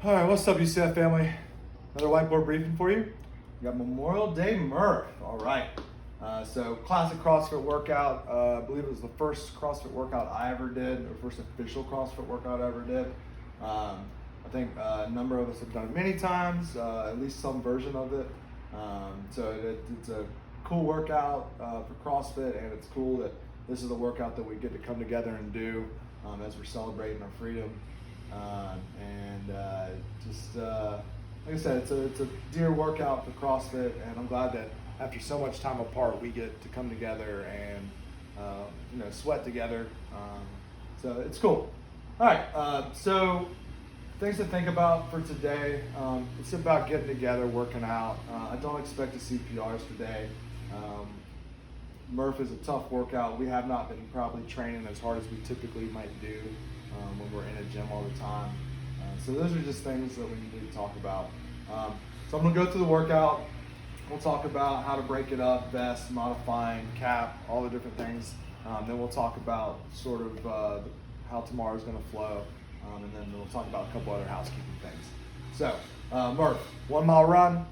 All right, what's up, UCF family? Another whiteboard briefing for you. We got Memorial Day Murph. All right. So classic CrossFit workout. I believe it was the first CrossFit workout I ever did, or first official CrossFit workout I ever did. I think a number of us have done it many times, at least some version of it. So it's a cool workout for CrossFit, and it's cool that this is the workout that we get to come together and do as we're celebrating our freedom. Like I said, it's a dear workout for CrossFit, and I'm glad that after so much time apart, we get to come together and sweat together. So it's cool. All right, so things to think about for today. It's about getting together, working out. I don't expect to see PRs today. Murph is a tough workout. We have not been probably training as hard as we typically might do when we're in a gym all the time. So those are just things that we need to talk about. So I'm gonna go through the workout. We'll talk about how to break it up, vest, modifying, cap, all the different things. Then we'll talk about sort of how tomorrow's gonna flow. And then we'll talk about a couple other housekeeping things. So Murph, 1 mile run,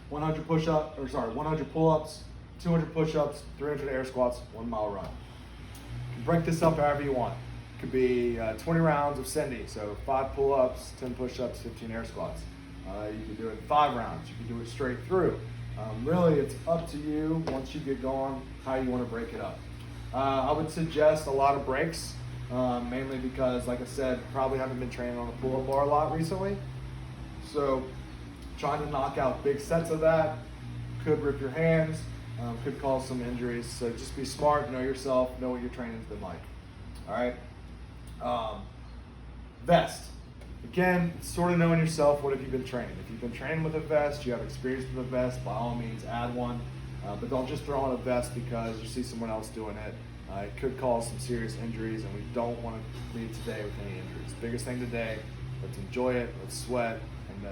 100 pull-ups, 200 push-ups, 300 air squats, 1 mile run. You can break this up however you want. Could be 20 rounds of Cindy, so 5 pull-ups, 10 push-ups, 15 air squats. You can do it in 5 rounds. You can do it straight through. Really, it's up to you once you get going how you want to break it up. I would suggest a lot of breaks, mainly because, like I said, probably haven't been training on a pull-up bar a lot recently. So trying to knock out big sets of that could rip your hands, could cause some injuries. So just be smart, know yourself, know what your training's been like. All right. Vest. Again, sort of knowing yourself, what have you been training? If you've been training with a vest, you have experience with a vest, by all means add one. But don't just throw on a vest because you see someone else doing it. It could cause some serious injuries, and we don't want to leave today with any injuries. Biggest thing today, let's enjoy it, let's sweat, and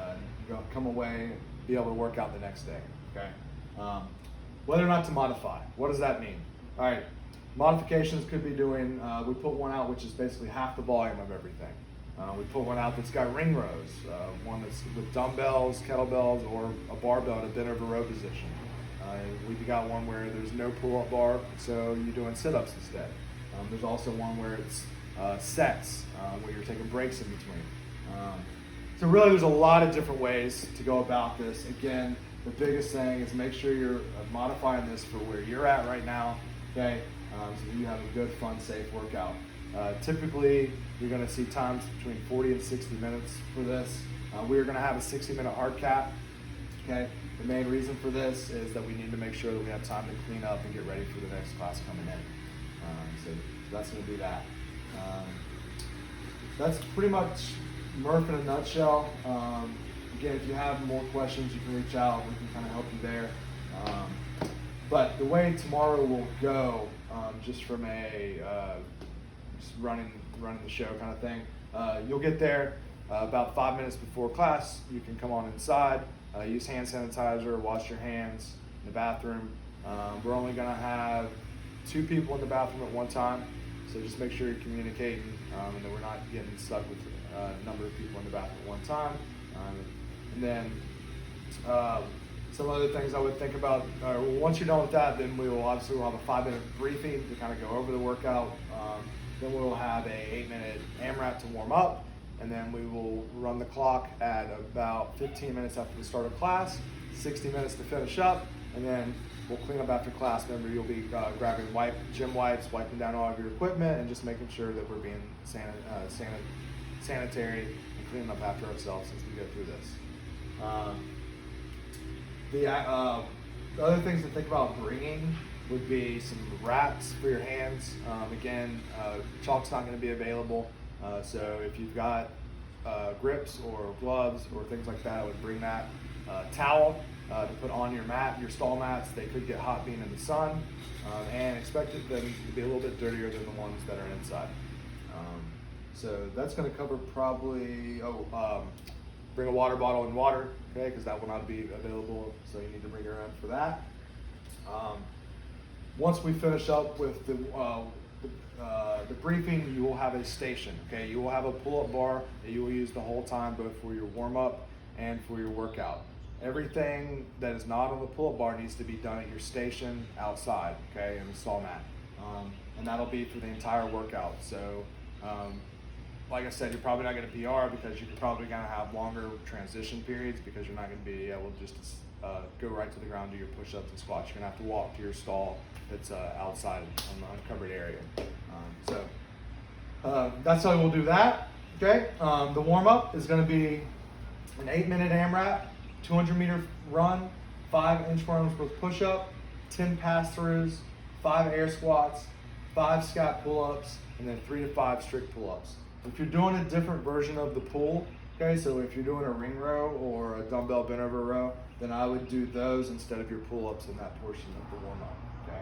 come away and be able to work out the next day. Okay. Whether or not to modify, what does that mean? All right. Modifications could be doing, we put one out which is basically half the volume of everything. We put one out that's got ring rows, one that's with dumbbells, kettlebells, or a barbell at a bent over row position. We've got one where there's no pull-up bar, so you're doing sit-ups instead. There's also one where it's sets, where you're taking breaks in between. So really there's a lot of different ways to go about this. Again, the biggest thing is make sure you're modifying this for where you're at right now, okay? So that you have a good, fun, safe workout. Typically, you're going to see times between 40 and 60 minutes for this. We're going to have a 60-minute hard cap. Okay. The main reason for this is that we need to make sure that we have time to clean up and get ready for the next class coming in. So that's going to be that. That's pretty much Murph in a nutshell. Again, if you have more questions, you can reach out. We can kind of help you there. But the way tomorrow will go, just from a just running the show kind of thing, you'll get there about 5 minutes before class. You can come on inside, use hand sanitizer, wash your hands in the bathroom. We're only going to have 2 people in the bathroom at one time, so just make sure you're communicating and that we're not getting stuck with a number of people in the bathroom at one time. And then some other things I would think about, once you're done with that, then we'll have a 5-minute briefing to kind of go over the workout. Then we'll have a 8-minute AMRAP to warm up, and then we will run the clock at about 15 minutes after the start of class, 60 minutes to finish up, and then we'll clean up after class. Remember, you'll be grabbing gym wipes, wiping down all of your equipment, and just making sure that we're being sanitary and cleaning up after ourselves as we go through this. The other things to think about bringing would be some wraps for your hands. Again, chalk's not going to be available, so if you've got grips or gloves or things like that, I would bring that. Towel to put on your mat, your stall mats. They could get hot being in the sun, and expect them to be a little bit dirtier than the ones that are inside. So that's going to cover probably, bring a water bottle and water, okay, because that will not be available, so you need to bring your own for that. Once we finish up with the the briefing, you will have a station. Okay, you will have a pull-up bar that you will use the whole time, both for your warm-up and for your workout. Everything that is not on the pull-up bar needs to be done at your station outside, okay, in the stall mat. And that'll be for the entire workout. So, like I said, you're probably not going to PR because you're probably going to have longer transition periods because you're not going to be able to just go right to the ground, do your push-ups and squats. You're going to have to walk to your stall that's outside on the uncovered area. That's how we'll do that. Okay. The warm-up is going to be an 8-minute AMRAP, 200-meter run, 5 inch runs with push-up, 10 pass-throughs, 5 air squats, 5 scat pull-ups, and then 3 to 5 strict pull-ups. If you're doing a different version of the pull, okay, so if you're doing a ring row or a dumbbell bent over row, then I would do those instead of your pull-ups in that portion of the warm-up. Okay.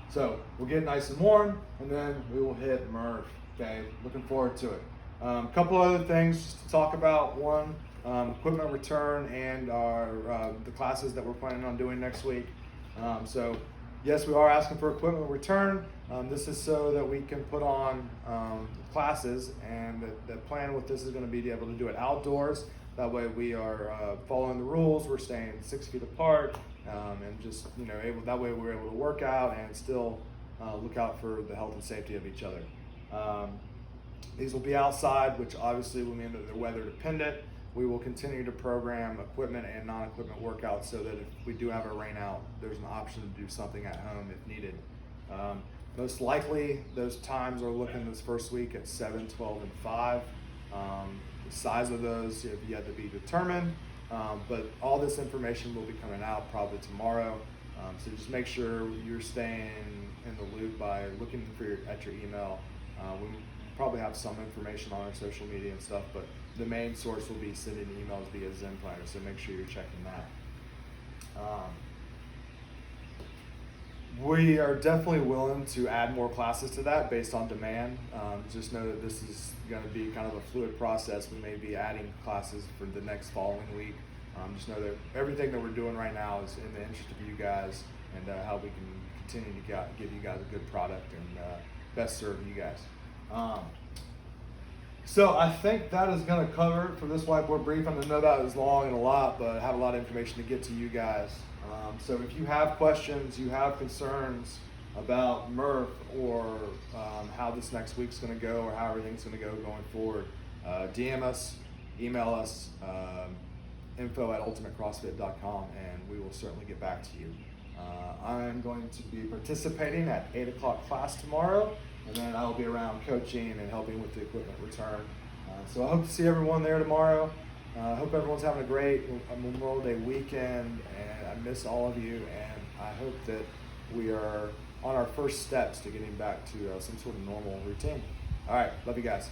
So we'll get nice and warm, and then we will hit Murph. Okay, looking forward to it. A couple other things to talk about. One, equipment return and the classes that we're planning on doing next week. So yes, we are asking for equipment return. This is so that we can put on classes, and the plan with this is going to be to be able to do it outdoors. That way we are following the rules. We're staying 6 feet apart, and just that way we're able to work out and still look out for the health and safety of each other. These will be outside, which obviously will mean that they're weather dependent. We will continue to program equipment and non-equipment workouts so that if we do have a rain out, there's an option to do something at home if needed. Most likely, those times are looking this first week at 7, 12, and 5. The size of those have yet to be determined, but all this information will be coming out probably tomorrow. So just make sure you're staying in the loop by looking at your email. We probably have some information on our social media and stuff, but the main source will be sending emails via Zen Planner, so make sure you're checking that. We are definitely willing to add more classes to that based on demand. Just know that this is going to be kind of a fluid process. We may be adding classes for the next following week. Just know that everything that we're doing right now is in the interest of you guys and how we can continue to give you guys a good product and best serve you guys. So I think that is going to cover it for this whiteboard brief. I know that was long and a lot, but I have a lot of information to get to you guys. So if you have questions, you have concerns about Murph or how this next week's going to go or how everything's going to go going forward, DM us, email us, info@ultimatecrossfit.com, and we will certainly get back to you. I'm going to be participating at 8 o'clock class tomorrow, and then I'll be around coaching and helping with the equipment return. So I hope to see everyone there tomorrow. I hope everyone's having a great Memorial Day weekend, and I miss all of you, and I hope that we are on our first steps to getting back to some sort of normal routine. All right, love you guys.